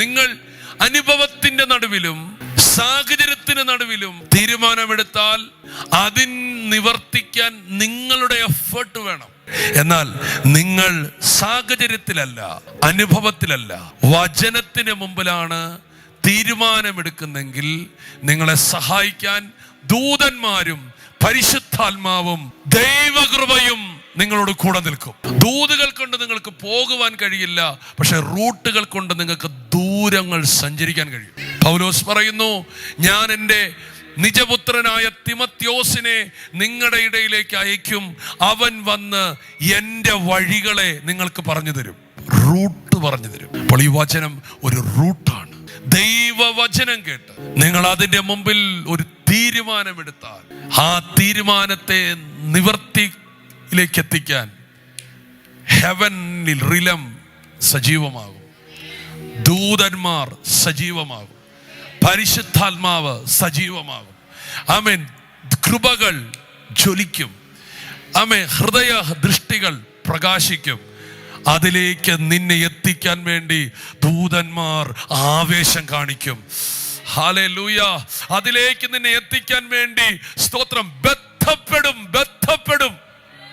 നിങ്ങൾ അനുഭവത്തിന്റെ നടുവിലും സാഹചര്യത്തിന് നടുവിലും തീരുമാനമെടുത്താൽ അതിൻ നിവർത്തിക്കാൻ നിങ്ങളുടെ എഫേർട്ട് വേണം. എന്നാൽ നിങ്ങൾ സാഹചര്യത്തിലല്ല, അനുഭവത്തിലല്ല, വചനത്തിന് മുമ്പിലാണ് തീരുമാനമെടുക്കുന്നെങ്കിൽ നിങ്ങളെ സഹായിക്കാൻ ദൂതന്മാരും പരിശുദ്ധാത്മാവും ദൈവകൃപയും നിങ്ങളോട് കൂടെ നിൽക്കും. ദൂതുകൾ കൊണ്ട് നിങ്ങൾക്ക് പോകുവാൻ കഴിയില്ല, പക്ഷെ റൂട്ടുകൾ കൊണ്ട് നിങ്ങൾക്ക് ദൂരങ്ങൾ സഞ്ചരിക്കാൻ കഴിയും. പൗലോസ് പറയുന്നു, ഞാൻ എൻ്റെ നിജപുത്രനായ തിമത്യോസിനെ നിങ്ങളുടെ ഇടയിലേക്ക് അയക്കും, അവൻ വന്ന് എൻ്റെ വഴികളെ നിങ്ങൾക്ക് പറഞ്ഞു തരും, റൂട്ട് പറഞ്ഞു തരും. അപ്പോൾ ഈ വചനം ഒരു റൂട്ടാണ്. ദൈവവചനം കേട്ട് നിങ്ങൾ അതിൻ്റെ മുമ്പിൽ ഒരു തീരുമാനമെടുത്താൽ ആ തീരുമാനത്തെ നിവർത്തിയിലേക്ക് എത്തിക്കാൻ ഹെവനിൽ റിലം സജീവമാകും, ദൂതന്മാർ സജീവമാകും, പരിശുദ്ധാത്മാവ് സജീവമാകും. ആമേൻ. കൃപകൾ ജ്വലിക്കും. ആമേൻ. ഹൃദയ ദൃഷ്ടികൾ പ്രകാശിക്കും. അതിലേക്ക് നിന്നെ എത്തിക്കാൻ വേണ്ടി ദൂതന്മാർ ആവേശം കാണിക്കും. ഹല്ലേലൂയ. അതിലേക്ക് നിന്നെ എത്തിക്കാൻ വേണ്ടി സ്തോത്രം ബന്ധപ്പെടും.